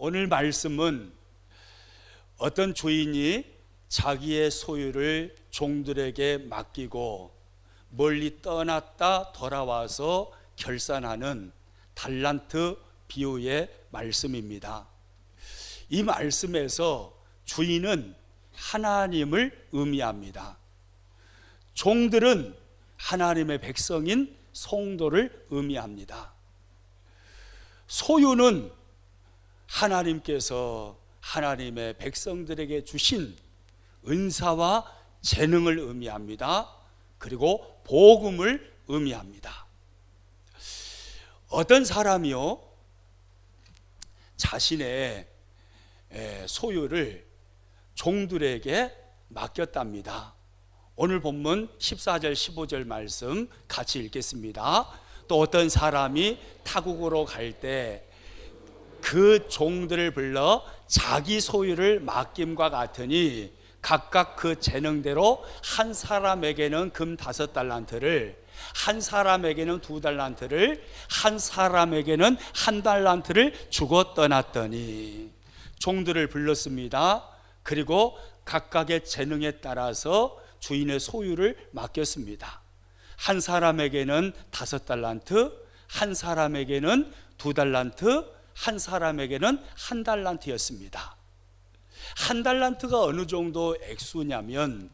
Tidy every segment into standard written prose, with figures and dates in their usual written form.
오늘 말씀은 어떤 주인이 자기의 소유를 종들에게 맡기고 멀리 떠났다 돌아와서 결산하는 달란트 비유의 말씀입니다. 이 말씀에서 주인은 하나님을 의미합니다. 종들은 하나님의 백성인 성도를 의미합니다. 소유는 하나님께서 하나님의 백성들에게 주신 은사와 재능을 의미합니다. 그리고 복음을 의미합니다. 어떤 사람이요, 자신의 소유를 종들에게 맡겼답니다. 오늘 본문 14절 15절 말씀 같이 읽겠습니다. 또 어떤 사람이 타국으로 갈 때 그 종들을 불러 자기 소유를 맡김과 같으니 각각 그 재능대로 한 사람에게는 금 5달란트를, 한 사람에게는 2달란트를, 한 사람에게는 1달란트를 주고 떠났더니, 종들을 불렀습니다. 그리고 각각의 재능에 따라서 주인의 소유를 맡겼습니다. 한 사람에게는 5달란트, 한 사람에게는 2달란트, 한 사람에게는 1달란트였습니다. 1달란트가 어느 정도 액수냐면,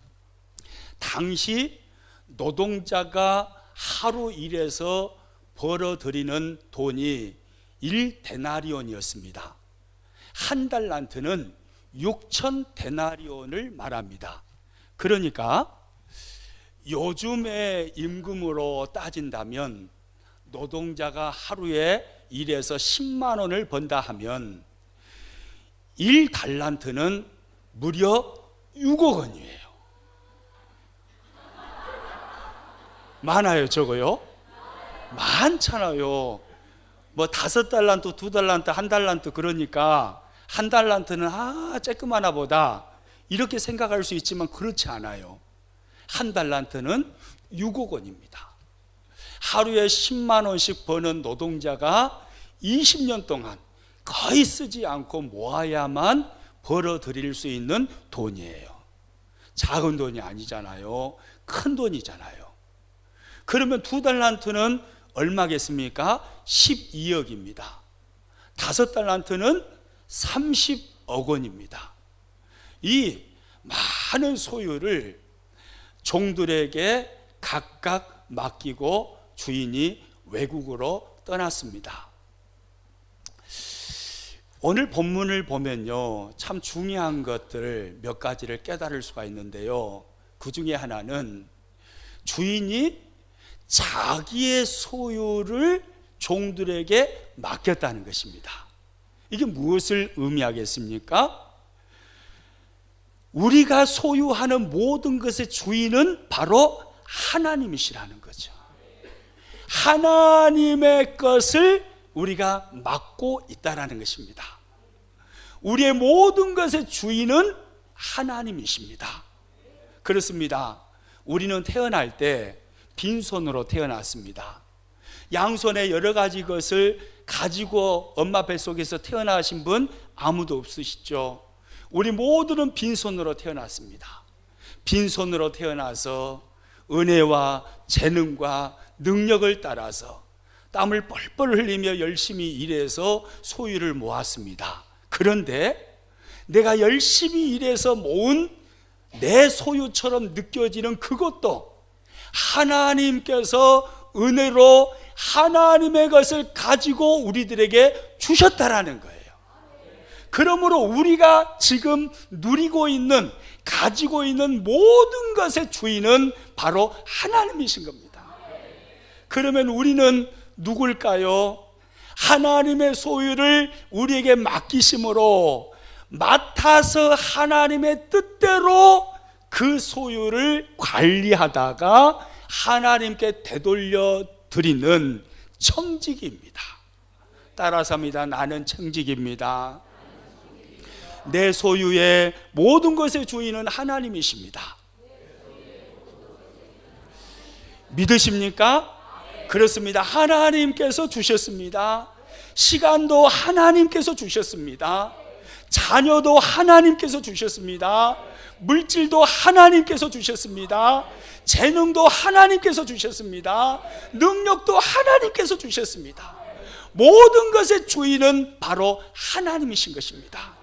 당시 노동자가 하루 일해서 벌어들이는 돈이 1데나리온이었습니다. 1달란트는 6,000데나리온을 말합니다. 그러니까 요즘의 임금으로 따진다면 노동자가 하루에 일해서 10만 원을 번다 하면 1달란트는 무려 6억 원이에요. 많아요, 적어요? 많잖아요. 뭐 5달란트, 2달란트, 1달란트, 그러니까 1달란트는 쬐끄마나 보다 이렇게 생각할 수 있지만 그렇지 않아요. 1달란트는 6억 원입니다. 하루에 10만 원씩 버는 노동자가 20년 동안 거의 쓰지 않고 모아야만 벌어들일 수 있는 돈이에요. 작은 돈이 아니잖아요. 큰 돈이잖아요. 그러면 2달란트는 얼마겠습니까? 12억입니다. 5달란트는 30억 원입니다. 이 많은 소유를 종들에게 각각 맡기고 주인이 외국으로 떠났습니다. 오늘 본문을 보면요, 참 중요한 것들 몇 가지를 깨달을 수가 있는데요, 그 중에 하나는 주인이 자기의 소유를 종들에게 맡겼다는 것입니다. 이게 무엇을 의미하겠습니까? 우리가 소유하는 모든 것의 주인은 바로 하나님이시라는 거죠. 하나님의 것을 우리가 맡고 있다는 것입니다. 우리의 모든 것의 주인은 하나님이십니다. 그렇습니다. 우리는 태어날 때 빈손으로 태어났습니다. 양손에 여러 가지 것을 가지고 엄마 뱃속에서 태어나신 분 아무도 없으시죠? 우리 모두는 빈손으로 태어났습니다. 빈손으로 태어나서 은혜와 재능과 능력을 따라서 땀을 뻘뻘 흘리며 열심히 일해서 소유를 모았습니다. 그런데 내가 열심히 일해서 모은 내 소유처럼 느껴지는 그것도 하나님께서 은혜로 하나님의 것을 가지고 우리들에게 주셨다라는 거예요. 그러므로 우리가 지금 누리고 있는, 가지고 있는 모든 것의 주인은 바로 하나님이신 겁니다. 그러면 우리는 누굴까요? 하나님의 소유를 우리에게 맡기심으로 맡아서 하나님의 뜻대로 그 소유를 관리하다가 하나님께 되돌려 드리는 청지기입니다. 따라서 합니다. 나는 청지기입니다. 내 소유의 모든 것의 주인은 하나님이십니다. 믿으십니까? 그렇습니다. 하나님께서 주셨습니다. 시간도 하나님께서 주셨습니다. 자녀도 하나님께서 주셨습니다. 물질도 하나님께서 주셨습니다. 재능도 하나님께서 주셨습니다. 능력도 하나님께서 주셨습니다. 모든 것의 주인은 바로 하나님이신 것입니다.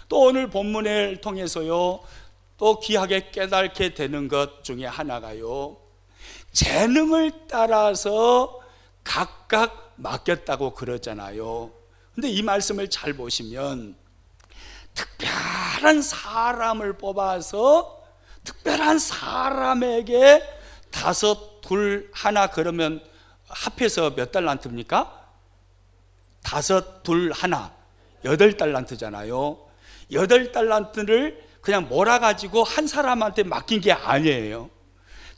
또 오늘 본문을 통해서요, 또 귀하게 깨닫게 되는 것 중에 하나가요, 재능을 따라서 각각 맡겼다고 그러잖아요. 근데 이 말씀을 잘 보시면 특별한 사람을 뽑아서 특별한 사람에게 5, 2, 1 그러면 합해서 몇 달란트입니까? 5, 2, 1 8달란트잖아요. 8달란트를 그냥 몰아가지고 한 사람한테 맡긴 게 아니에요.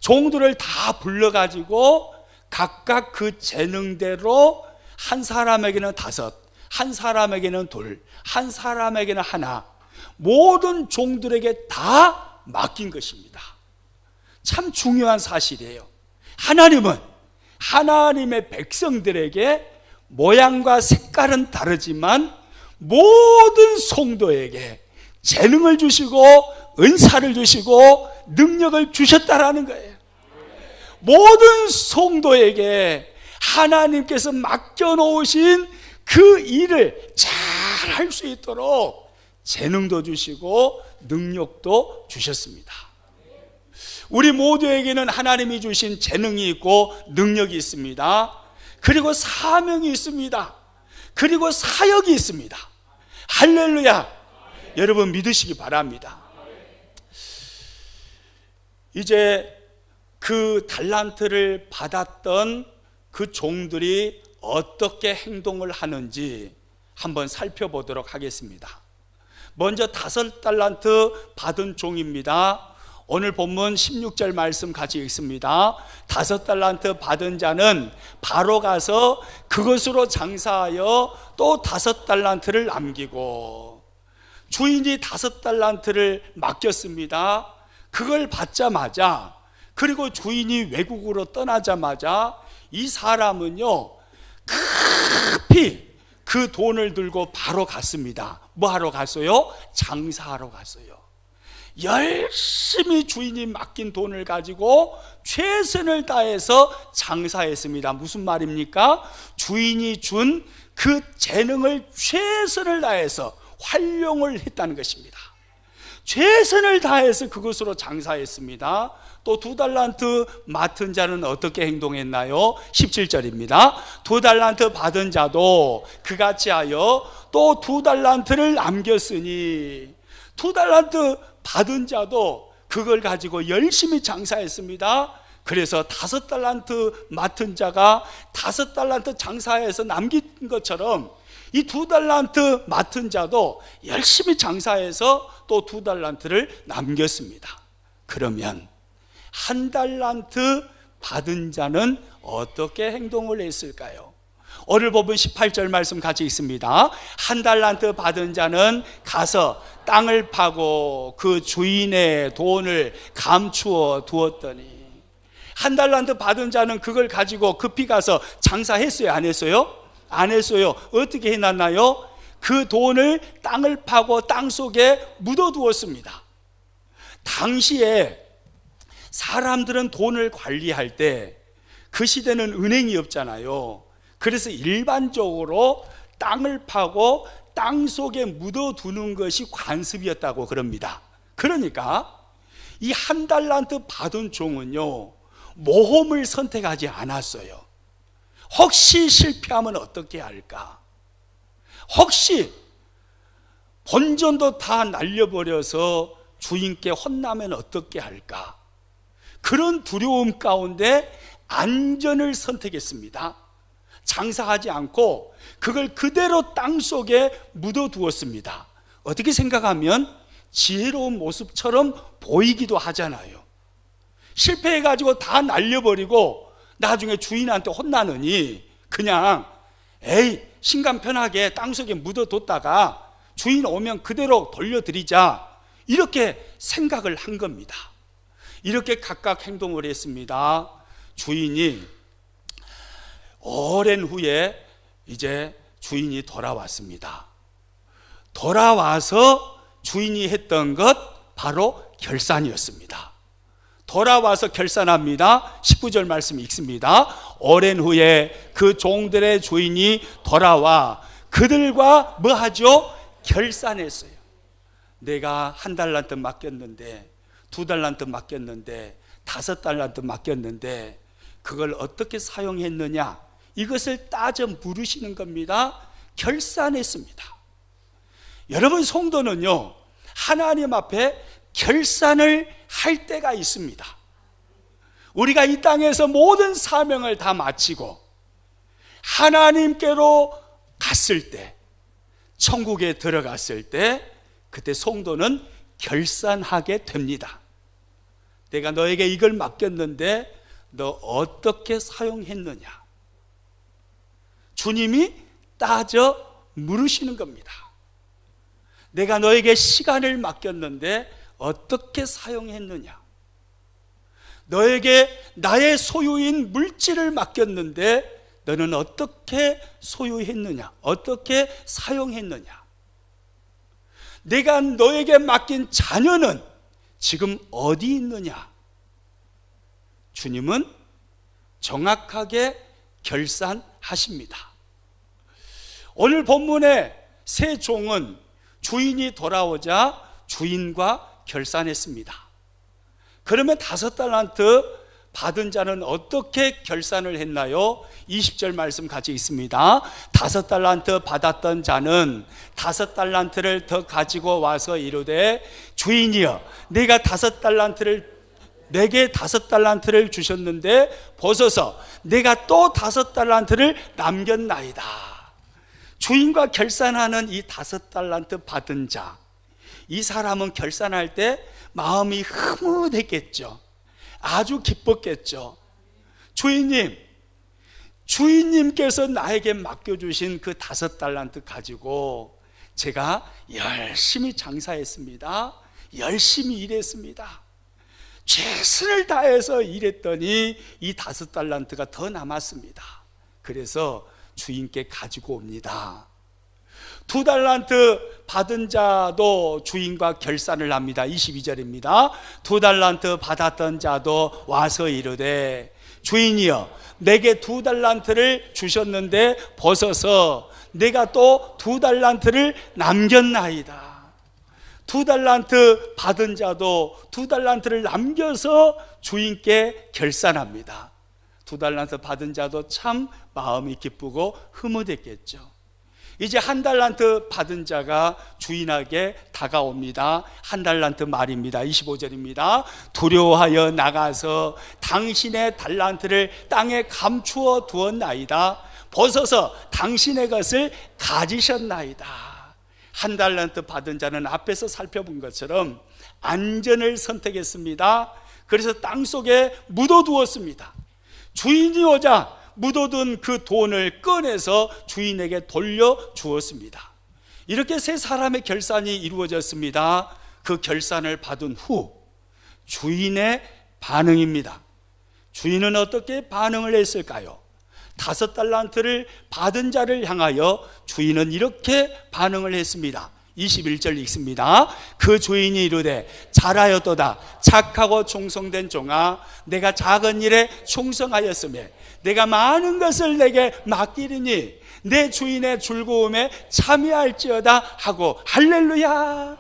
종들을 다 불러가지고 각각 그 재능대로 한 사람에게는 5, 한 사람에게는 2, 한 사람에게는 1, 모든 종들에게 다 맡긴 것입니다. 참 중요한 사실이에요. 하나님은 하나님의 백성들에게 모양과 색깔은 다르지만 모든 성도에게 재능을 주시고 은사를 주시고 능력을 주셨다라는 거예요. 모든 성도에게 하나님께서 맡겨놓으신 그 일을 잘 할 수 있도록 재능도 주시고 능력도 주셨습니다. 우리 모두에게는 하나님이 주신 재능이 있고 능력이 있습니다. 그리고 사명이 있습니다. 그리고 사역이 있습니다. 할렐루야! 여러분 믿으시기 바랍니다. 이제 그 달란트를 받았던 그 종들이 어떻게 행동을 하는지 한번 살펴보도록 하겠습니다. 먼저 5달란트 받은 종입니다. 오늘 본문 16절 말씀 같이 읽습니다. 5달란트 받은 자는 바로 가서 그것으로 장사하여 또 5달란트를 남기고, 주인이 5달란트를 맡겼습니다. 그걸 받자마자, 그리고 주인이 외국으로 떠나자마자 이 사람은요 급히 그 돈을 들고 바로 갔습니다. 뭐 하러 갔어요? 장사하러 갔어요. 열심히 주인이 맡긴 돈을 가지고 최선을 다해서 장사했습니다. 무슨 말입니까? 주인이 준 그 재능을 최선을 다해서 활용을 했다는 것입니다. 최선을 다해서 그것으로 장사했습니다. 또 2달란트 맡은 자는 어떻게 행동했나요? 17절입니다. 2달란트 받은 자도 그같이 하여 또 2달란트를 남겼으니, 2달란트 받은 자도 그걸 가지고 열심히 장사했습니다. 그래서 5달란트 맡은 자가 5달란트 장사해서 남긴 것처럼 이 2달란트 맡은 자도 열심히 장사해서 또 2달란트를 남겼습니다. 그러면 1달란트 받은 자는 어떻게 행동을 했을까요? 오늘 본문 18절 말씀 같이 읽습니다. 1달란트 받은 자는 가서 땅을 파고 그 주인의 돈을 감추어 두었더니, 1달란트 받은 자는 그걸 가지고 급히 가서 장사했어요? 안 했어요? 안 했어요. 어떻게 해놨나요? 그 돈을 땅을 파고 땅 속에 묻어두었습니다. 당시에 사람들은 돈을 관리할 때, 그 시대는 은행이 없잖아요. 그래서 일반적으로 땅을 파고 땅 속에 묻어두는 것이 관습이었다고 그럽니다. 그러니까 이 1달란트 받은 종은요 모험을 선택하지 않았어요. 혹시 실패하면 어떻게 할까? 혹시 본전도 다 날려버려서 주인께 혼나면 어떻게 할까? 그런 두려움 가운데 안전을 선택했습니다. 장사하지 않고 그걸 그대로 땅 속에 묻어두었습니다. 어떻게 생각하면 지혜로운 모습처럼 보이기도 하잖아요. 실패해가지고 다 날려버리고 나중에 주인한테 혼나느니 그냥 에이 신간 편하게 땅속에 묻어뒀다가 주인 오면 그대로 돌려드리자, 이렇게 생각을 한 겁니다. 이렇게 각각 행동을 했습니다. 주인이 오랜 후에 이제 주인이 돌아왔습니다. 돌아와서 주인이 했던 것 바로 결산이었습니다. 돌아와서 결산합니다. 19절 말씀 읽습니다. 오랜 후에 그 종들의 주인이 돌아와 그들과 뭐 하죠? 결산했어요. 내가 1달란트 맡겼는데, 2달란트 맡겼는데, 5달란트 맡겼는데 그걸 어떻게 사용했느냐, 이것을 따져 물으시는 겁니다. 결산했습니다. 여러분, 성도는요, 하나님 앞에 결산을 할 때가 있습니다. 우리가 이 땅에서 모든 사명을 다 마치고 하나님께로 갔을 때, 천국에 들어갔을 때, 그때 성도는 결산하게 됩니다. 내가 너에게 이걸 맡겼는데 너 어떻게 사용했느냐, 주님이 따져 물으시는 겁니다. 내가 너에게 시간을 맡겼는데 어떻게 사용했느냐, 너에게 나의 소유인 물질을 맡겼는데 너는 어떻게 소유했느냐, 어떻게 사용했느냐, 내가 너에게 맡긴 자녀는 지금 어디 있느냐, 주님은 정확하게 결산하십니다. 오늘 본문의 세 종은 주인이 돌아오자 주인과 결산했습니다. 그러면 5달란트 받은 자는 어떻게 결산을 했나요? 20절 말씀 같이 있습니다. 5달란트 받았던 자는 5달란트를 더 가지고 와서 이르되, 주인이여, 내가 5달란트를 내게 5달란트를 주셨는데 보소서, 내가 또 5달란트를 남겼나이다. 주인과 결산하는 이 5달란트 받은 자, 이 사람은 결산할 때 마음이 흐뭇했겠죠. 아주 기뻤겠죠. 주인님께서 나에게 맡겨주신 그 5달란트 가지고 제가 열심히 장사했습니다. 열심히 일했습니다. 최선을 다해서 일했더니 이 5달란트가 더 남았습니다. 그래서 주인께 가지고 옵니다. 2달란트 받은 자도 주인과 결산을 합니다. 22절입니다. 2달란트 받았던 자도 와서 이르되, 주인이여, 내게 2달란트를 주셨는데 보소서, 내가 또 2달란트를 남겼나이다. 2달란트 받은 자도 2달란트를 남겨서 주인께 결산합니다. 2달란트 받은 자도 참 마음이 기쁘고 흐뭇했겠죠. 이제 1달란트 받은 자가 주인에게 다가옵니다. 1달란트 말입니다. 25절입니다. 두려워하여 나가서 당신의 달란트를 땅에 감추어 두었나이다. 보소서, 당신의 것을 가지셨나이다. 1달란트 받은 자는 앞에서 살펴본 것처럼 안전을 선택했습니다. 그래서 땅 속에 묻어두었습니다. 주인이 오자 묻어둔 그 돈을 꺼내서 주인에게 돌려주었습니다. 이렇게 세 사람의 결산이 이루어졌습니다. 그 결산을 받은 후 주인의 반응입니다. 주인은 어떻게 반응을 했을까요? 5달란트를 받은 자를 향하여 주인은 이렇게 반응을 했습니다. 21절 읽습니다. 그 주인이 이르되, 잘하였도다 착하고 충성된 종아, 내가 작은 일에 충성하였으며 내가 많은 것을 내게 맡기리니 내 주인의 즐거움에 참여할지어다 하고 할렐루야.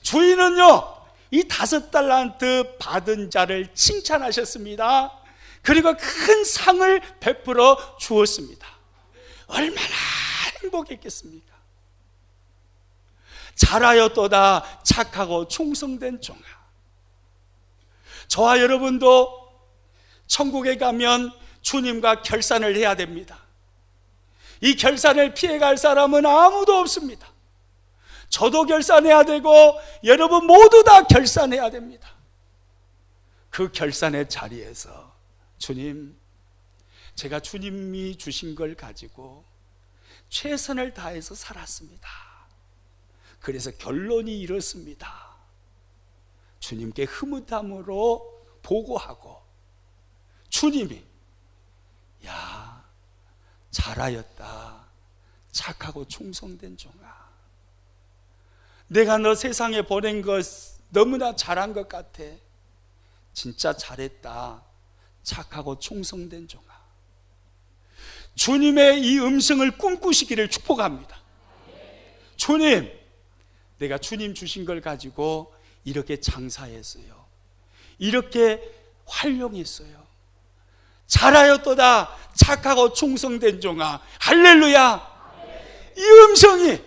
주인은요, 이 5달란트 받은 자를 칭찬하셨습니다. 그리고 큰 상을 베풀어 주었습니다. 얼마나 행복했겠습니까? 잘하였도다 착하고 충성된 종아. 저와 여러분도 천국에 가면 주님과 결산을 해야 됩니다. 이 결산을 피해갈 사람은 아무도 없습니다. 저도 결산해야 되고 여러분 모두 다 결산해야 됩니다. 그 결산의 자리에서 주님, 제가 주님이 주신 걸 가지고 최선을 다해서 살았습니다. 그래서 결론이 이렇습니다. 주님께 흐뭇함으로 보고하고 주님이, 야, 잘하였다 착하고 충성된 종아, 내가 너 세상에 보낸 것 너무나 잘한 것 같아. 진짜 잘했다. 착하고 충성된 종아. 주님의 이 음성을 꿈꾸시기를 축복합니다. 주님, 내가 주님 주신 걸 가지고 이렇게 장사했어요. 이렇게 활용했어요. 잘하였도다. 착하고 충성된 종아. 할렐루야. 이 음성이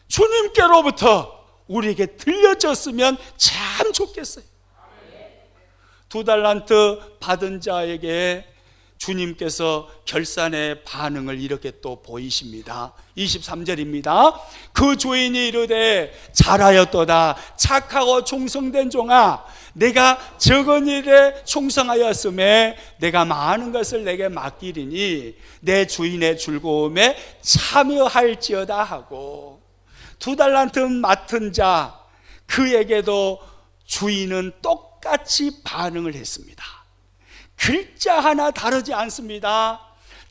주님께로부터 우리에게 들려졌으면 참 좋겠어요. 2달란트 받은 자에게 주님께서 결산의 반응을 이렇게 또 보이십니다. 23절입니다. 그 주인이 이르되 잘하였도다. 착하고 충성된 종아, 내가 적은 일에 충성하였음에 내가 많은 것을 내게 맡기리니 내 주인의 즐거움에 참여할지어다 하고, 2달란트 맡은 자 그에게도 주인은 똑같이 반응을 했습니다. 글자 하나 다르지 않습니다.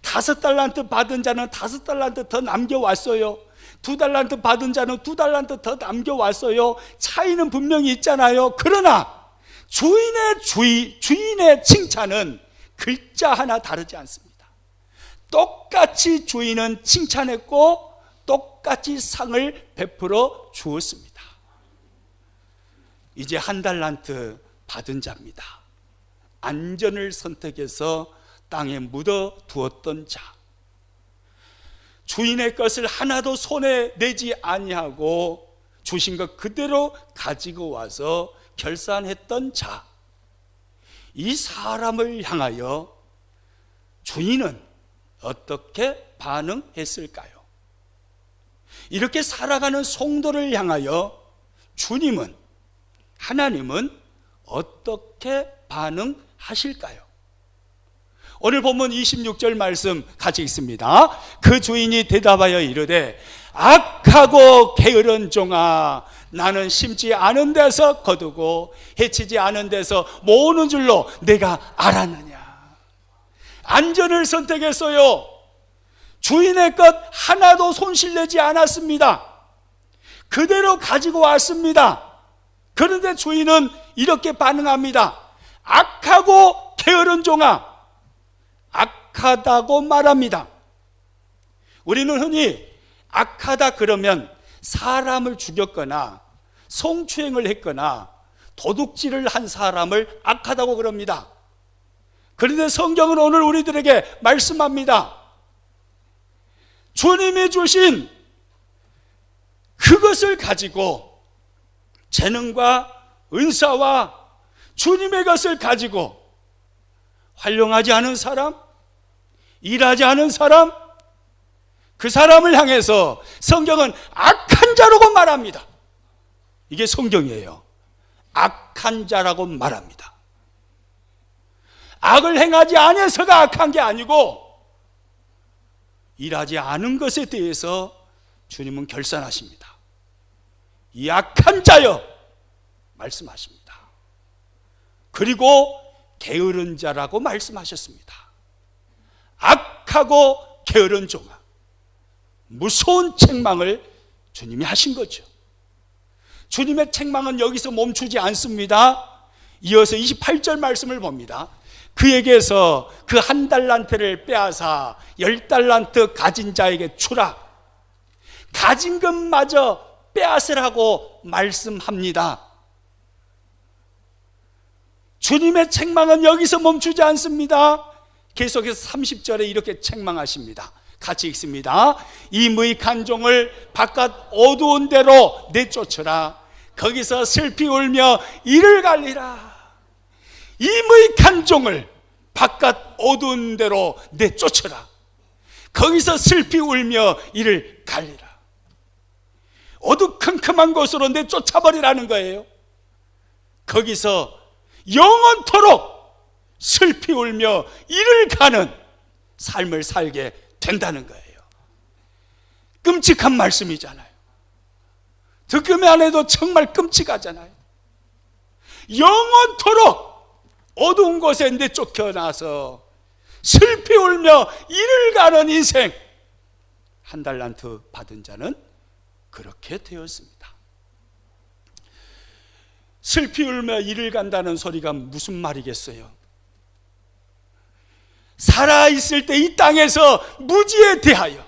5달란트 받은 자는 5달란트 더 남겨왔어요. 2달란트 받은 자는 2달란트 더 남겨왔어요. 차이는 분명히 있잖아요. 그러나 주인의 칭찬은 글자 하나 다르지 않습니다. 똑같이 주인은 칭찬했고 똑같이 상을 베풀어 주었습니다. 이제 1달란트 받은 자입니다. 안전을 선택해서 땅에 묻어 두었던 자, 주인의 것을 하나도 손에 내지 아니하고 주신 것 그대로 가지고 와서 결산했던 자, 이 사람을 향하여 주인은 어떻게 반응했을까요? 이렇게 살아가는 성도를 향하여 주님은, 하나님은 어떻게 반응하실까요? 오늘 본문 26절 말씀 같이 읽습니다. 그 주인이 대답하여 이르되 악하고 게으른 종아, 나는 심지 않은 데서 거두고 해치지 않은 데서 모으는 줄로 내가 알았느냐. 안전을 선택했어요. 주인의 것 하나도 손실내지 않았습니다. 그대로 가지고 왔습니다. 그런데 주인은 이렇게 반응합니다. 악하고 게으른 종아, 악하다고 말합니다. 우리는 흔히 악하다 그러면 사람을 죽였거나 성추행을 했거나 도둑질을 한 사람을 악하다고 그럽니다. 그런데 성경은 오늘 우리들에게 말씀합니다. 주님이 주신 그것을 가지고, 재능과 은사와 주님의 것을 가지고 활용하지 않은 사람, 일하지 않은 사람, 그 사람을 향해서 성경은 악한 자라고 말합니다. 이게 성경이에요. 악한 자라고 말합니다. 악을 행하지 않아서가 악한 게 아니고 일하지 않은 것에 대해서 주님은 결산하십니다. 이 악한 자여 말씀하십니다. 그리고 게으른 자라고 말씀하셨습니다. 악하고 게으른 종아, 무서운 책망을 주님이 하신 거죠. 주님의 책망은 여기서 멈추지 않습니다. 이어서 28절 말씀을 봅니다. 그에게서 그 1달란트를 빼앗아 10달란트 가진 자에게 주라. 가진 것마저 빼앗으라고 말씀합니다. 주님의 책망은 여기서 멈추지 않습니다. 계속해서 30절에 이렇게 책망하십니다. 같이 읽습니다. 이 무익한 종을 바깥 어두운 데로 내쫓으라. 거기서 슬피 울며 이를 갈리라. 이 무익한 종을 바깥 어두운 데로 내쫓으라. 거기서 슬피 울며 이를 갈리라. 어두컴컴한 곳으로 내쫓아버리라는 거예요. 거기서 영원토록 슬피 울며 이를 가는 삶을 살게 된다는 거예요. 끔찍한 말씀이잖아요. 듣기만 해도 정말 끔찍하잖아요. 영원토록 어두운 곳에 내쫓겨나서 슬피 울며 이를 가는 인생, 한 달란트 받은 자는 그렇게 되었습니다. 슬피 울며 이를 간다는 소리가 무슨 말이겠어요? 살아있을 때 이 땅에서 무지에 대하여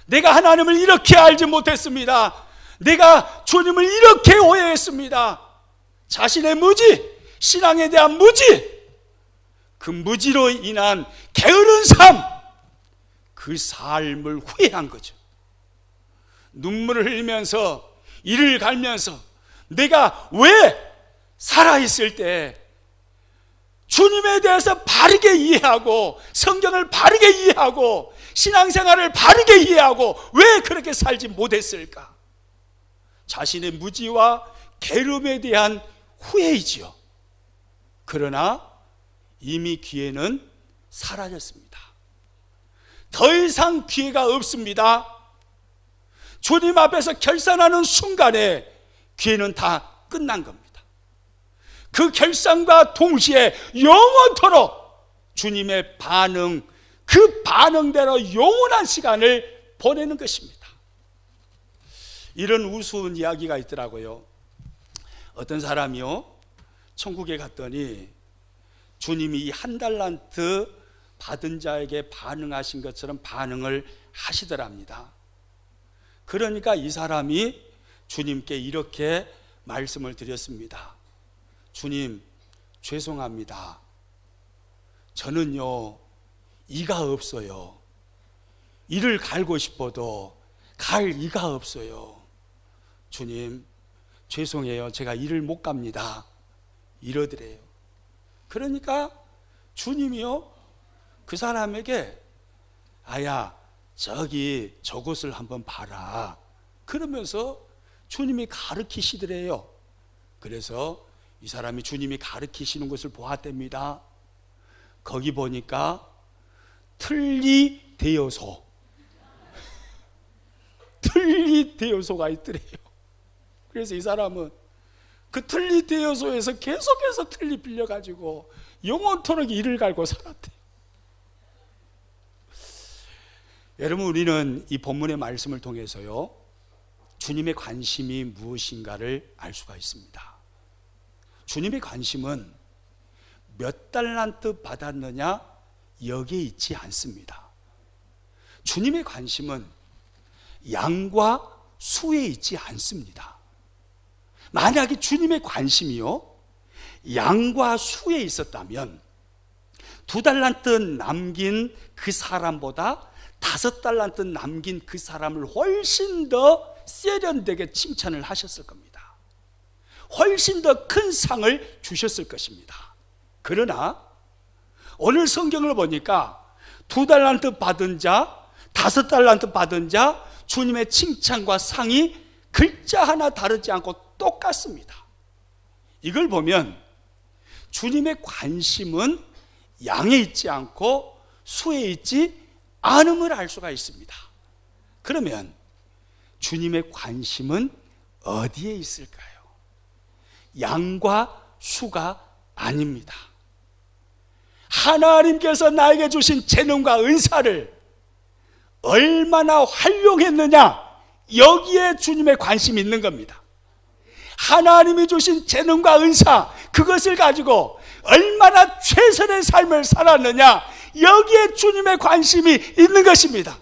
내가 하나님을 이렇게 알지 못했습니다. 내가 주님을 이렇게 오해했습니다. 자신의 무지, 신앙에 대한 무지, 그 무지로 인한 게으른 삶, 그 삶을 후회한 거죠. 눈물을 흘리면서 이를 갈면서 내가 왜 살아있을 때 주님에 대해서 바르게 이해하고 성경을 바르게 이해하고 신앙생활을 바르게 이해하고 왜 그렇게 살지 못했을까? 자신의 무지와 게으름에 대한 후회이지요. 그러나 이미 기회는 사라졌습니다. 더 이상 기회가 없습니다. 주님 앞에서 결산하는 순간에 기회는 다 끝난 겁니다. 그 결산과 동시에 영원토록 주님의 반응, 그 반응대로 영원한 시간을 보내는 것입니다. 이런 우스운 이야기가 있더라고요. 어떤 사람이요, 천국에 갔더니 주님이 이 한 달란트 받은 자에게 반응하신 것처럼 반응을 하시더랍니다. 그러니까 이 사람이 주님께 이렇게 말씀을 드렸습니다. 주님, 죄송합니다. 저는요, 이가 없어요. 이를 갈고 싶어도 갈 이가 없어요. 주님, 죄송해요. 제가 이를 못 갑니다. 이러더래요. 그러니까 주님이요, 그 사람에게 아야, 저기 저곳을 한번 봐라. 그러면서 주님이 가르치시더래요. 그래서 이 사람이 주님이 가르치시는 것을 보았답니다. 거기 보니까 틀리대요소, 틀리대요소가 있더래요. 그래서 이 사람은 그 틀리대요소에서 계속해서 틀리 빌려가지고 영원토록 이를 갈고 살았대요. 여러분, 우리는 이 본문의 말씀을 통해서요, 주님의 관심이 무엇인가를 알 수가 있습니다. 주님의 관심은 몇 달란트 받았느냐 여기에 있지 않습니다. 주님의 관심은 양과 수에 있지 않습니다. 만약에 주님의 관심이요, 양과 수에 있었다면 2달란트 남긴 그 사람보다 5달란트 남긴 그 사람을 훨씬 더 세련되게 칭찬을 하셨을 겁니다. 훨씬 더 큰 상을 주셨을 것입니다. 그러나 오늘 성경을 보니까 2달란트 받은 자, 5달란트 받은 자, 주님의 칭찬과 상이 글자 하나 다르지 않고 똑같습니다. 이걸 보면 주님의 관심은 양에 있지 않고 수에 있지 않음을 알 수가 있습니다. 그러면 주님의 관심은 어디에 있을까요? 양과 수가 아닙니다. 하나님께서 나에게 주신 재능과 은사를 얼마나 활용했느냐, 여기에 주님의 관심이 있는 겁니다. 하나님이 주신 재능과 은사, 그것을 가지고 얼마나 최선의 삶을 살았느냐, 여기에 주님의 관심이 있는 것입니다.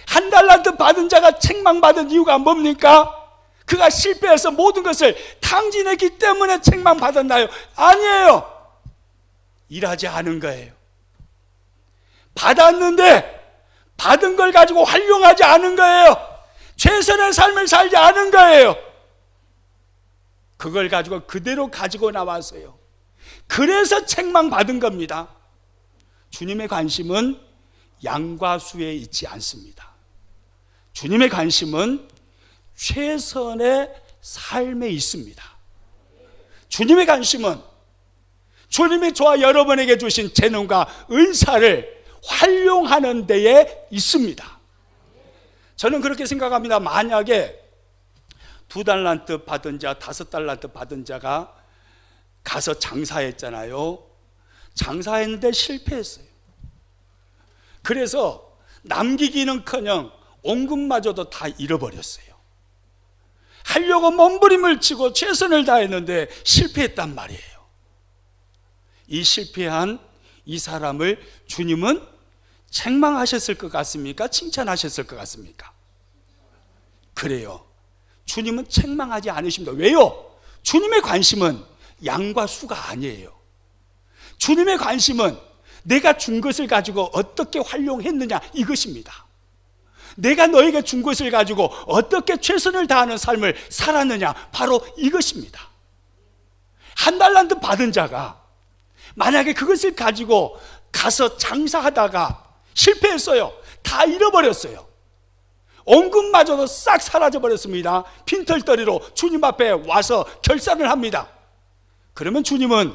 1달란트 받은 자가 책망받은 이유가 뭡니까? 그가 실패해서 모든 것을 탕진했기 때문에 책망받았나요? 아니에요. 일하지 않은 거예요. 받았는데 받은 걸 가지고 활용하지 않은 거예요. 최선의 삶을 살지 않은 거예요. 그걸 가지고 그대로 가지고 나왔어요. 그래서 책망받은 겁니다. 주님의 관심은 양과 수에 있지 않습니다. 주님의 관심은 최선의 삶에 있습니다. 주님의 관심은 주님이 저와 여러분에게 주신 재능과 은사를 활용하는 데에 있습니다. 저는 그렇게 생각합니다. 만약에 2달란트 받은 자, 5달란트 받은 자가 가서 장사했잖아요. 장사했는데 실패했어요. 그래서 남기기는커녕 온금마저도 다 잃어버렸어요. 하려고 몸부림을 치고 최선을 다했는데 실패했단 말이에요. 이 실패한 이 사람을 주님은 책망하셨을 것 같습니까? 칭찬하셨을 것 같습니까? 그래요. 주님은 책망하지 않으십니다. 왜요? 주님의 관심은 양과 수가 아니에요. 주님의 관심은 내가 준 것을 가지고 어떻게 활용했느냐, 이것입니다. 내가 너에게 준 것을 가지고 어떻게 최선을 다하는 삶을 살았느냐, 바로 이것입니다. 한 달란트 받은 자가 만약에 그것을 가지고 가서 장사하다가 실패했어요. 다 잃어버렸어요. 온금마저도 싹 사라져버렸습니다. 빈털터리로 주님 앞에 와서 결산을 합니다. 그러면 주님은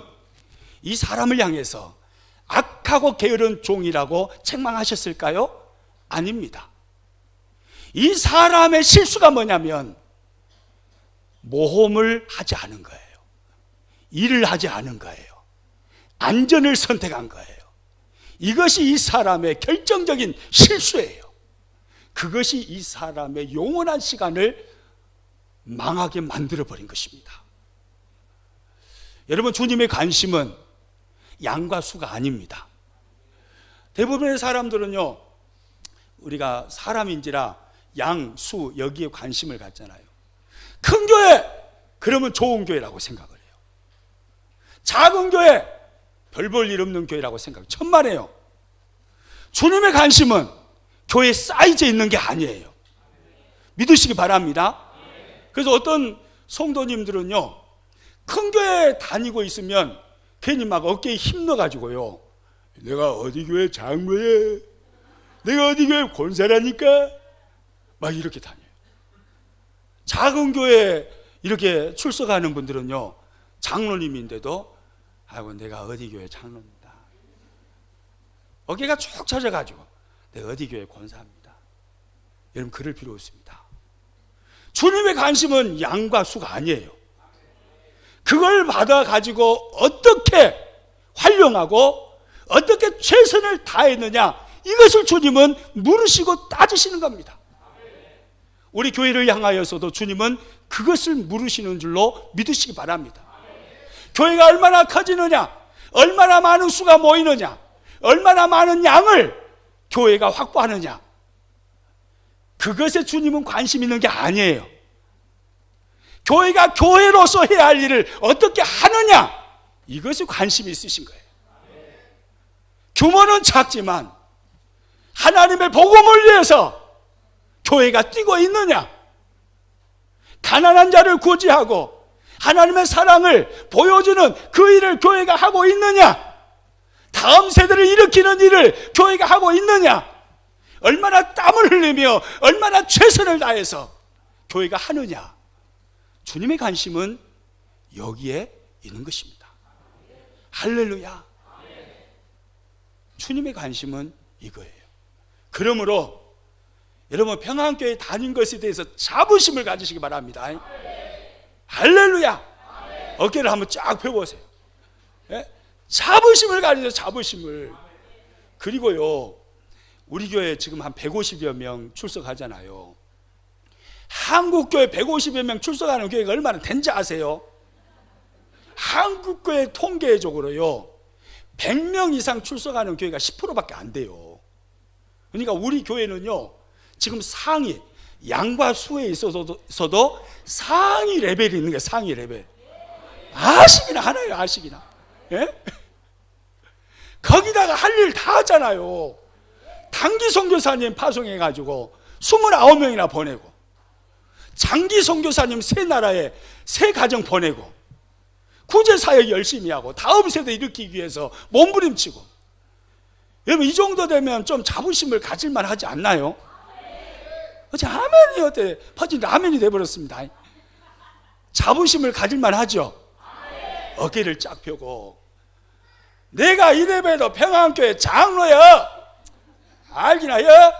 이 사람을 향해서 악하고 게으른 종이라고 책망하셨을까요? 아닙니다. 이 사람의 실수가 뭐냐면 모험을 하지 않은 거예요. 일을 하지 않은 거예요. 안전을 선택한 거예요. 이것이 이 사람의 결정적인 실수예요. 그것이 이 사람의 영원한 시간을 망하게 만들어버린 것입니다. 여러분, 주님의 관심은 양과 수가 아닙니다. 대부분의 사람들은요, 우리가 사람인지라 양, 수, 여기에 관심을 갖잖아요. 큰 교회, 그러면 좋은 교회라고 생각을 해요. 작은 교회, 별 볼 일 없는 교회라고 생각해요. 천만에요. 주님의 관심은 교회 사이즈에 있는 게 아니에요. 믿으시기 바랍니다. 그래서 어떤 성도님들은요, 큰 교회 다니고 있으면 괜히 막 어깨에 힘 넣어가지고요, 내가 어디 교회 장로야, 내가 어디 교회 권사라니까, 막 이렇게 다녀요. 작은 교회 이렇게 출석하는 분들은요, 장로님인데도 아이고 내가 어디 교회 장로입니다, 어깨가 쭉 젖어가지고 내가 어디 교회 권사입니다. 여러분, 그럴 필요 없습니다. 주님의 관심은 양과 수가 아니에요. 그걸 받아가지고 어떻게 활용하고 어떻게 최선을 다했느냐, 이것을 주님은 물으시고 따지시는 겁니다. 우리 교회를 향하여서도 주님은 그것을 물으시는 줄로 믿으시기 바랍니다. 교회가 얼마나 커지느냐, 얼마나 많은 수가 모이느냐, 얼마나 많은 양을 교회가 확보하느냐, 그것에 주님은 관심 있는 게 아니에요. 교회가 교회로서 해야 할 일을 어떻게 하느냐, 이것에 관심이 있으신 거예요. 규모는 작지만 하나님의 복음을 위해서 교회가 뛰고 있느냐, 가난한 자를 구제하고 하나님의 사랑을 보여주는 그 일을 교회가 하고 있느냐, 다음 세대를 일으키는 일을 교회가 하고 있느냐, 얼마나 땀을 흘리며 얼마나 최선을 다해서 교회가 하느냐, 주님의 관심은 여기에 있는 것입니다. 할렐루야. 주님의 관심은 이거예요. 그러므로 여러분, 평안교회 다닌 것에 대해서 자부심을 가지시기 바랍니다. 할렐루야. 어깨를 한번 쫙 펴보세요. 예? 자부심을 가지세요. 자부심을. 그리고요, 우리 교회 지금 한 150여 명 출석하잖아요. 한국교회 150여 명 출석하는 교회가 얼마나 된지 아세요? 한국교회 통계적으로요, 100명 이상 출석하는 교회가 10%밖에 안 돼요. 그러니까 우리 교회는요, 지금 상위, 양과 수에 있어서도 상위 레벨이 있는 게 상위 레벨. 아식이나 하나요, 아식이나. 예? 거기다가 할 일 다 하잖아요. 단기 선교사님 파송해가지고 29명이나 보내고, 장기 선교사님 세 나라에 세 가정 보내고, 구제사역 열심히 하고, 다음 세대 일으키기 위해서 몸부림치고. 여러분, 이 정도 되면 좀 자부심을 가질만 하지 않나요? 어제 아멘이 어때? 퍼진데 아멘이 돼버렸습니다. 자부심을 가질만 하죠? 어깨를 쫙 펴고, 내가 이래봬도 평안교회 장로야, 알기나 요?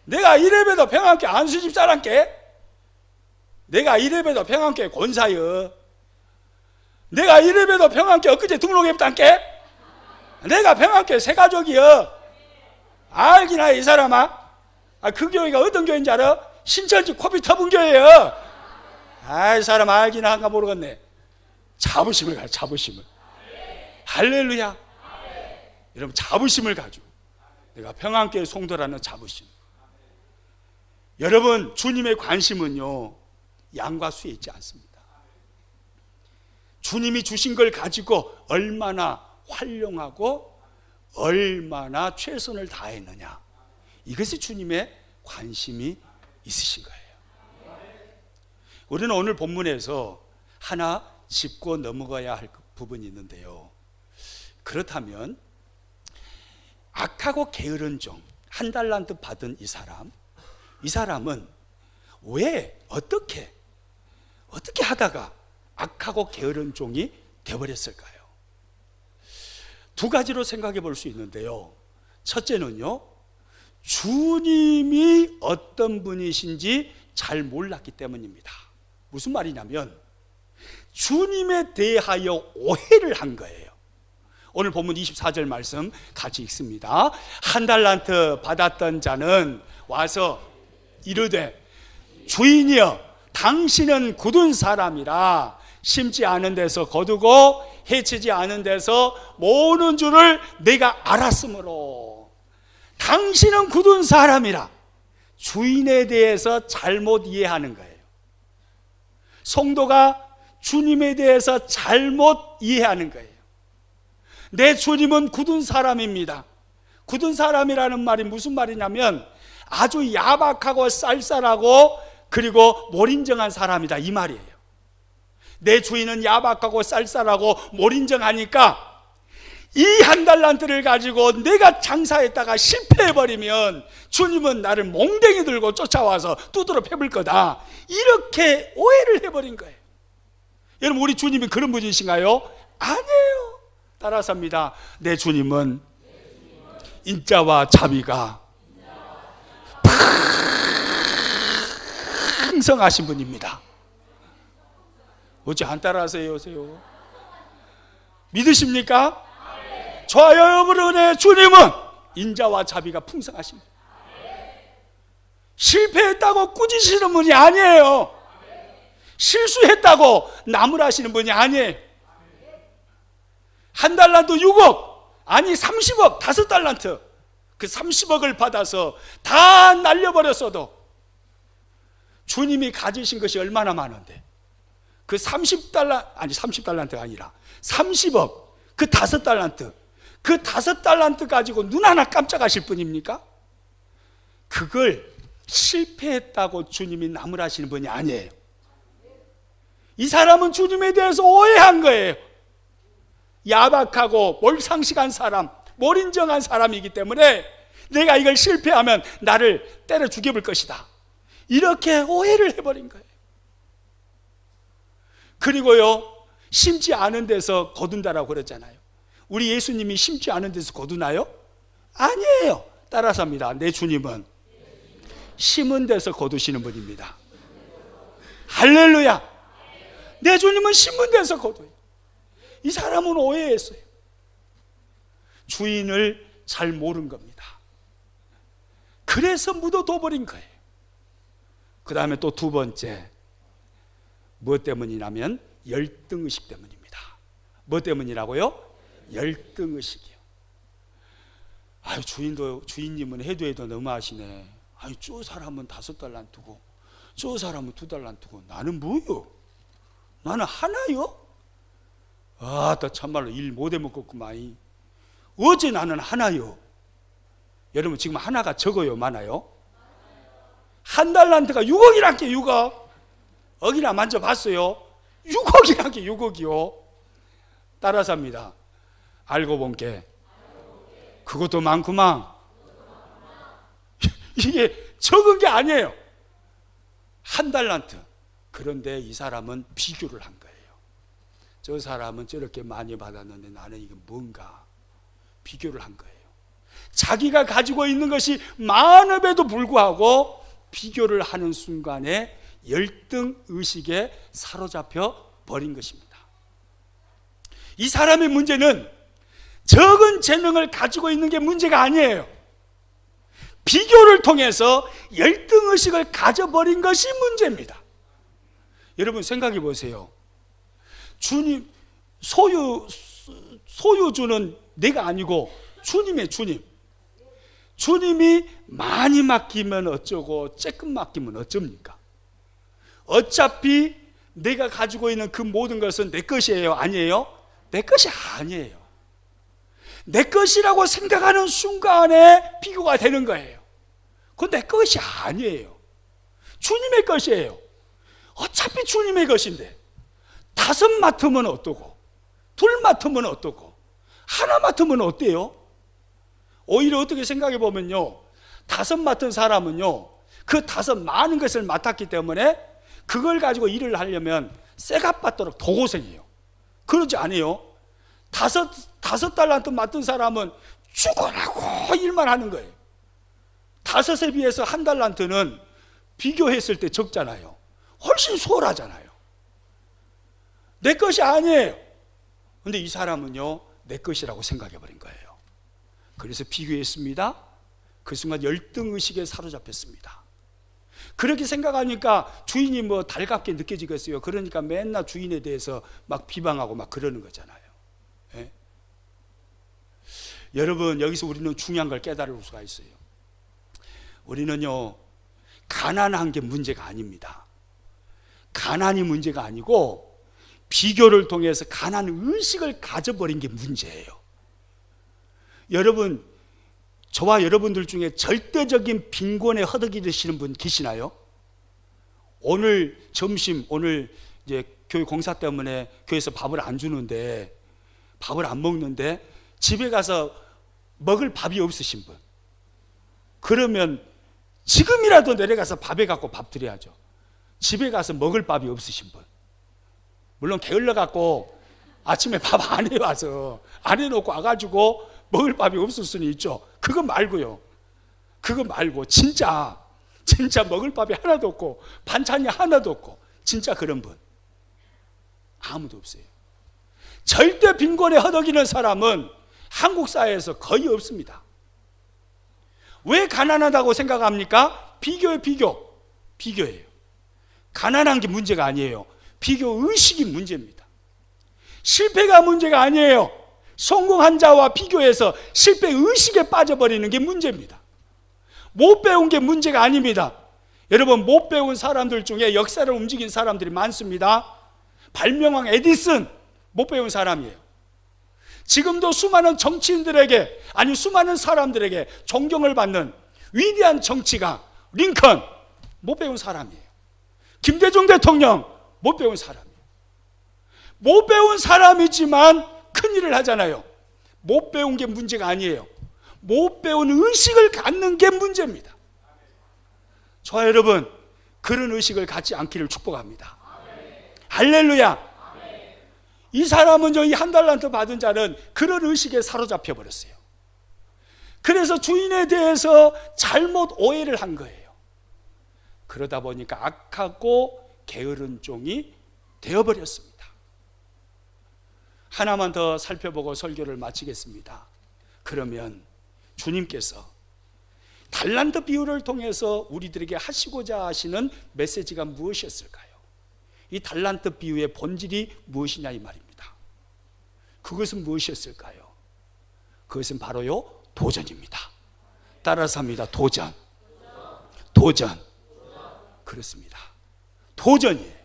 내가 이래봬도 평안교회 안수집 사람께, 내가 이래봬도 평안교회 권사여, 내가 이래봬도 평안교회 엊그제 등록했단께, 내가 평안교회 새가족이여, 알기나 이 사람아. 그 교회가 어떤 교회인지 알아? 신천지 코피 터분 교회예요. 이 사람 알기나 한가 모르겠네. 자부심을 가져, 자부심을. 할렐루야. 여러분, 자부심을 가지고 내가 평안교회 송도라는 자부심. 여러분, 주님의 관심은요 양과 수에 있지 않습니다. 주님이 주신 걸 가지고 얼마나 활용하고 얼마나 최선을 다했느냐, 이것이 주님의 관심이 있으신 거예요. 우리는 오늘 본문에서 하나 짚고 넘어가야 할 부분이 있는데요, 그렇다면 악하고 게으른 종, 1달란트 받은 이 사람은 왜 어떻게 하다가 악하고 게으른 종이 되어버렸을까요? 두 가지로 생각해 볼 수 있는데요, 첫째는요, 주님이 어떤 분이신지 잘 몰랐기 때문입니다. 무슨 말이냐면 주님에 대하여 오해를 한 거예요. 오늘 본문 24절 말씀 같이 읽습니다. 1달란트 받았던 자는 와서 이르되 주인이여, 당신은 굳은 사람이라 심지 않은 데서 거두고 해치지 않은 데서 모으는 줄을 내가 알았으므로, 당신은 굳은 사람이라 주인에 대해서 잘못 이해하는 거예요. 성도가 주님에 대해서 잘못 이해하는 거예요. 내 주님은 굳은 사람입니다. 굳은 사람이라는 말이 무슨 말이냐면 아주 야박하고 쌀쌀하고 그리고 몰인정한 사람이다, 이 말이에요. 내 주인은 야박하고 쌀쌀하고 몰인정하니까 이 1달란트를 가지고 내가 장사했다가 실패해버리면 주님은 나를 몽댕이 들고 쫓아와서 두드러 패볼 거다, 이렇게 오해를 해버린 거예요. 여러분, 우리 주님이 그런 분이신가요? 아니에요. 따라서 합니다. 내 주님은 인자와 자비가 풍성하신 분입니다. 어찌 안 따라하세요? 믿으십니까? 저와 여러분의 주님은 인자와 자비가 풍성하십니다. 실패했다고 꾸짖으시는 분이 아니에요. 실수했다고 나무라시는 분이 아니에요. 1달란트 6억, 아니 30억, 5달란트, 그 30억을 받아서 다 날려버렸어도 주님이 가지신 것이 얼마나 많은데, 그 30달란트가 아니라 30억, 그 5달란트, 그 5달란트 가지고 눈 하나 깜짝하실 분입니까? 그걸 실패했다고 주님이 나무라시는 분이 아니에요. 이 사람은 주님에 대해서 오해한 거예요. 야박하고 몰상식한 사람, 몰인정한 사람이기 때문에 내가 이걸 실패하면 나를 때려 죽여볼 것이다, 이렇게 오해를 해버린 거예요. 그리고요, 심지 않은 데서 거둔다라고 그랬잖아요. 우리 예수님이 심지 않은 데서 거두나요? 아니에요. 따라서 합니다. 내 주님은 심은 데서 거두시는 분입니다. 할렐루야. 내 주님은 심은 데서 거둬요. 이 사람은 오해했어요. 주인을 잘 모른 겁니다. 그래서 묻어둬버린 거예요. 그 다음에 또 두 번째, 무엇 때문이냐면 열등의식 때문입니다. 무엇 때문이라고요? 열등의식이요. 주인님은 해도 너무하시네. 저 사람은 5달란트고 저 사람은 2달란트고 나는 뭐요? 나는 하나요? 나 참말로 일 못해 먹겠구만. 어째 나는 하나요? 여러분, 지금 하나가 적어요, 많아요? 1달란트가 6억이란 게 6억. 억이나 만져봤어요? 6억이란 게 6억이요. 따라서 합니다. 알고 본 게 그것도 많구만. 이게 적은 게 아니에요. 1달란트. 그런데 이 사람은 비교를 한 거예요. 저 사람은 저렇게 많이 받았는데 나는 이게 뭔가, 비교를 한 거예요. 자기가 가지고 있는 것이 많음에도 불구하고 비교를 하는 순간에 열등의식에 사로잡혀 버린 것입니다. 이 사람의 문제는 적은 재능을 가지고 있는 게 문제가 아니에요. 비교를 통해서 열등의식을 가져버린 것이 문제입니다. 여러분 생각해 보세요. 주님, 소유주는 내가 아니고 주님의 주님. 주님이 많이 맡기면 어쩌고 조금 맡기면 어쩝니까? 어차피 내가 가지고 있는 그 모든 것은 내 것이에요? 아니에요? 내 것이 아니에요. 내 것이라고 생각하는 순간에 비교가 되는 거예요. 그건 내 것이 아니에요. 주님의 것이에요. 어차피 주님의 것인데 5 맡으면 어떠고 2 맡으면 어떠고 1 맡으면 어때요? 오히려 어떻게 생각해 보면요, 5 맡은 사람은요, 그 5 많은 것을 맡았기 때문에 그걸 가지고 일을 하려면 쇠값 받도록 더 고생해요. 그러지 않아요? 5 달란트 맡은 사람은 죽으라고 일만 하는 거예요. 5에 비해서 1 달란트는 비교했을 때 적잖아요. 훨씬 수월하잖아요. 내 것이 아니에요. 근데 이 사람은요, 내 것이라고 생각해 버린 거예요. 그래서 비교했습니다. 그 순간 열등의식에 사로잡혔습니다. 그렇게 생각하니까 주인이 뭐 달갑게 느껴지겠어요. 그러니까 맨날 주인에 대해서 막 비방하고 막 그러는 거잖아요. 예? 여러분, 여기서 우리는 중요한 걸 깨달을 수가 있어요. 우리는요, 가난한 게 문제가 아닙니다. 가난이 문제가 아니고 비교를 통해서 가난 의식을 가져버린 게 문제예요. 여러분, 저와 여러분들 중에 절대적인 빈곤에 허덕이시는 분 계시나요? 오늘 점심, 오늘 이제 교회 공사 때문에 교회에서 밥을 안 주는데, 밥을 안 먹는데 집에 가서 먹을 밥이 없으신 분, 그러면 지금이라도 내려가서 밥에 갖고 밥 드려야죠. 집에 가서 먹을 밥이 없으신 분, 물론 게을러 갖고 아침에 밥 안 해와서 안 해놓고 와가지고 먹을 밥이 없을 수는 있죠. 그거 말고요, 그거 말고 진짜 먹을 밥이 하나도 없고 반찬이 하나도 없고 진짜 그런 분 아무도 없어요. 절대 빈곤에 허덕이는 사람은 한국 사회에서 거의 없습니다. 왜 가난하다고 생각합니까? 비교예요. 가난한 게 문제가 아니에요. 비교 의식이 문제입니다. 실패가 문제가 아니에요. 성공한 자와 비교해서 실패 의식에 빠져버리는 게 문제입니다. 못 배운 게 문제가 아닙니다. 여러분, 못 배운 사람들 중에 역사를 움직인 사람들이 많습니다. 발명왕 에디슨, 못 배운 사람이에요. 지금도 수많은 정치인들에게, 아니 수많은 사람들에게 존경을 받는 위대한 정치가 링컨, 못 배운 사람이에요. 김대중 대통령, 못 배운 사람이에요. 못 배운 사람이지만 큰 일을 하잖아요. 못 배운 게 문제가 아니에요. 못 배운 의식을 갖는 게 문제입니다. 저와 여러분, 그런 의식을 갖지 않기를 축복합니다. 할렐루야. 이 사람은 이 1 달란트 받은 자는 그런 의식에 사로잡혀 버렸어요. 그래서 주인에 대해서 잘못 오해를 한 거예요. 그러다 보니까 악하고 게으른 종이 되어버렸습니다. 하나만 더 살펴보고 설교를 마치겠습니다. 그러면 주님께서 달란트 비유를 통해서 우리들에게 하시고자 하시는 메시지가 무엇이었을까요? 이 달란트 비유의 본질이 무엇이냐 이 말입니다. 그것은 무엇이었을까요? 그것은 바로요, 도전입니다. 따라서 합니다. 도전. 그렇습니다. 도전이에요.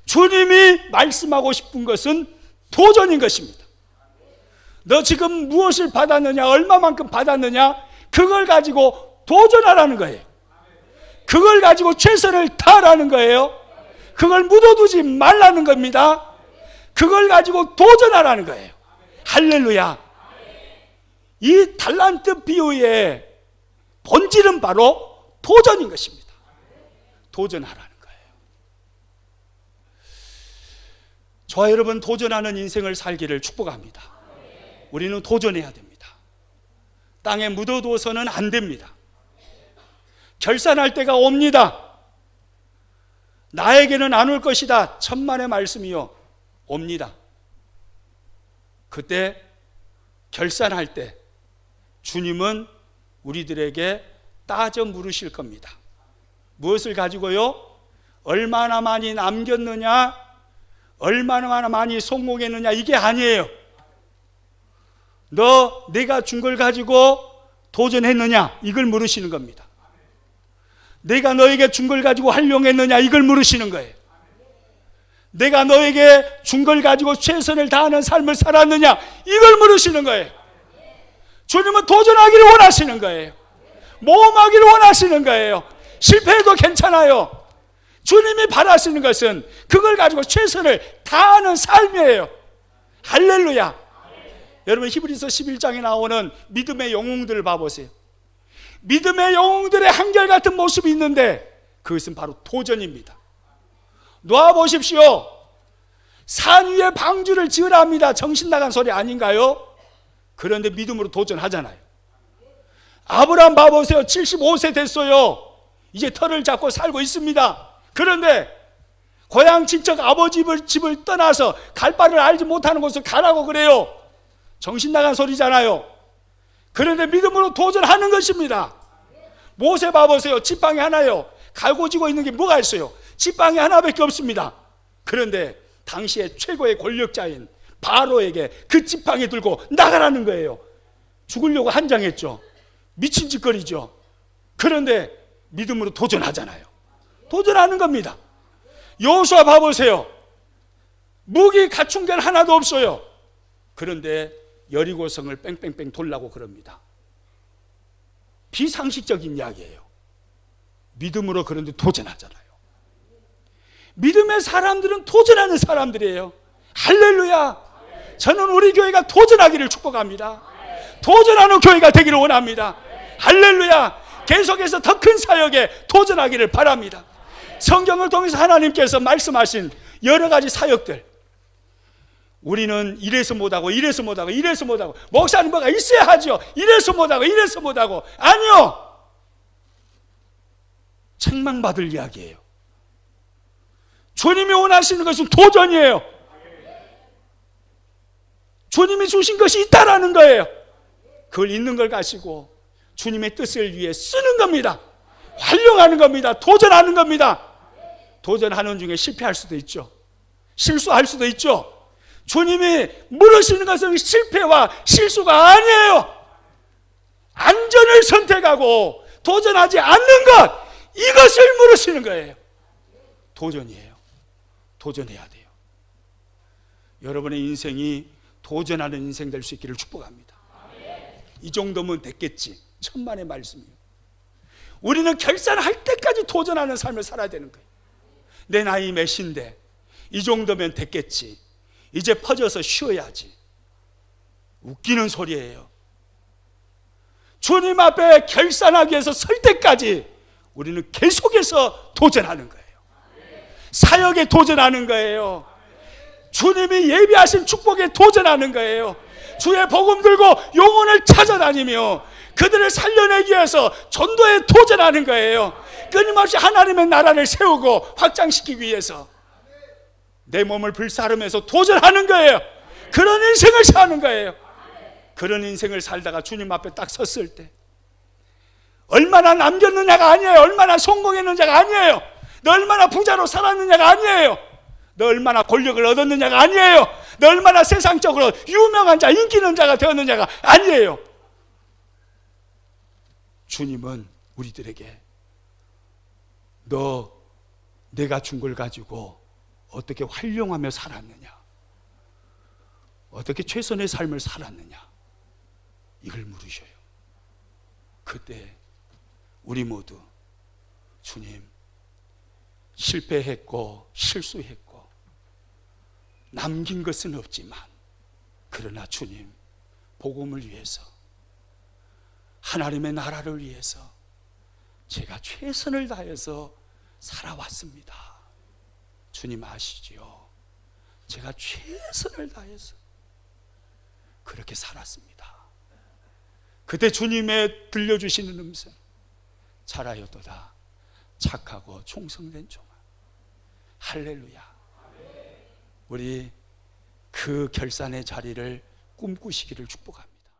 주님이 말씀하고 싶은 것은 도전인 것입니다. 너 지금 무엇을 받았느냐, 얼마만큼 받았느냐, 그걸 가지고 도전하라는 거예요. 그걸 가지고 최선을 다하라는 거예요. 그걸 묻어두지 말라는 겁니다. 그걸 가지고 도전하라는 거예요. 할렐루야. 이 달란트 비유의 본질은 바로 도전인 것입니다. 도전하라는 거예요. 저와 여러분, 도전하는 인생을 살기를 축복합니다. 우리는 도전해야 됩니다. 땅에 묻어두어서는 안 됩니다. 결산할 때가 옵니다. 나에게는 안 올 것이다, 천만의 말씀이요, 옵니다. 그때 결산할 때 주님은 우리들에게 따져 물으실 겁니다. 무엇을 가지고요? 얼마나 많이 남겼느냐, 얼마나 많이 성공했느냐, 이게 아니에요. 너 내가 준 걸 가지고 도전했느냐, 이걸 물으시는 겁니다. 내가 너에게 준 걸 가지고 활용했느냐, 이걸 물으시는 거예요. 내가 너에게 준 걸 가지고 최선을 다하는 삶을 살았느냐, 이걸 물으시는 거예요. 주님은 도전하기를 원하시는 거예요. 모험하기를 원하시는 거예요. 실패해도 괜찮아요. 주님이 바라시는 것은 그걸 가지고 최선을 다하는 삶이에요. 할렐루야. 여러분, 히브리서 11장에 나오는 믿음의 영웅들을 봐보세요. 믿음의 영웅들의 한결같은 모습이 있는데 그것은 바로 도전입니다. 놓아보십시오. 산 위에 방주를 지으라 합니다. 정신 나간 소리 아닌가요? 그런데 믿음으로 도전하잖아요. 아브라함 봐보세요. 75세 됐어요. 이제 터를 잡고 살고 있습니다. 그런데 고향 친척 아버지 집을 떠나서 갈 바를 알지 못하는 곳을 가라고 그래요. 정신 나간 소리잖아요. 그런데 믿음으로 도전하는 것입니다. 모세 봐보세요. 지팡이 하나요. 갈고지고 있는 게 뭐가 있어요? 지팡이 하나밖에 없습니다. 그런데 당시에 최고의 권력자인 바로에게 그 지팡이 들고 나가라는 거예요. 죽으려고 한장했죠. 미친 짓거리죠. 그런데 믿음으로 도전하잖아요. 도전하는 겁니다. 여호수아 봐보세요. 무기 갖춘 게 하나도 없어요. 그런데 여리고성을 뺑뺑뺑 돌라고 그럽니다. 비상식적인 이야기예요. 믿음으로 그런데 도전하잖아요. 믿음의 사람들은 도전하는 사람들이에요. 할렐루야. 저는 우리 교회가 도전하기를 축복합니다. 도전하는 교회가 되기를 원합니다. 할렐루야. 계속해서 더 큰 사역에 도전하기를 바랍니다. 성경을 통해서 하나님께서 말씀하신 여러 가지 사역들, 우리는 이래서 못하고 이래서 못하고 이래서 못하고, 목사님 뭐가 있어야 하죠. 이래서 못하고 이래서 못하고. 아니요, 책망받을 이야기예요. 주님이 원하시는 것은 도전이에요. 주님이 주신 것이 있다라는 거예요. 그걸 있는 걸 가지고 주님의 뜻을 위해 쓰는 겁니다. 활용하는 겁니다. 도전하는 겁니다. 도전하는 중에 실패할 수도 있죠. 실수할 수도 있죠. 주님이 물으시는 것은 실패와 실수가 아니에요. 안전을 선택하고 도전하지 않는 것, 이것을 물으시는 거예요. 도전이에요. 도전해야 돼요. 여러분의 인생이 도전하는 인생 될 수 있기를 축복합니다. 이 정도면 됐겠지. 천만의 말씀이에요. 우리는 결산할 때까지 도전하는 삶을 살아야 되는 거예요. 내 나이 몇인데 이 정도면 됐겠지. 이제 퍼져서 쉬어야지. 웃기는 소리예요. 주님 앞에 결산하기 위해서 설 때까지 우리는 계속해서 도전하는 거예요. 사역에 도전하는 거예요. 주님이 예비하신 축복에 도전하는 거예요. 주의 복음 들고 영혼을 찾아다니며 그들을 살려내기 위해서 전도에 도전하는 거예요. 끊임없이 하나님의 나라를 세우고 확장시키기 위해서 내 몸을 불사르면서 도전하는 거예요. 그런 인생을 사는 거예요. 그런 인생을 살다가 주님 앞에 딱 섰을 때 얼마나 남겼느냐가 아니에요. 얼마나 성공했느냐가 아니에요. 너 얼마나 부자로 살았느냐가 아니에요. 너 얼마나 권력을 얻었느냐가 아니에요. 너 얼마나 세상적으로 유명한 자, 인기 있는 자가 되었느냐가 아니에요. 주님은 우리들에게 너 내가 준 걸 가지고 어떻게 활용하며 살았느냐, 어떻게 최선의 삶을 살았느냐, 이걸 물으셔요. 그때 우리 모두 주님, 실패했고 실수했고 남긴 것은 없지만 그러나 주님, 복음을 위해서, 하나님의 나라를 위해서 제가 최선을 다해서 살아왔습니다. 주님 아시지요? 제가 최선을 다해서 그렇게 살았습니다. 그때 주님의 들려주시는 음성, 잘하였도다 착하고 충성된 종아. 할렐루야. 우리 그 결산의 자리를 꿈꾸시기를 축복합니다.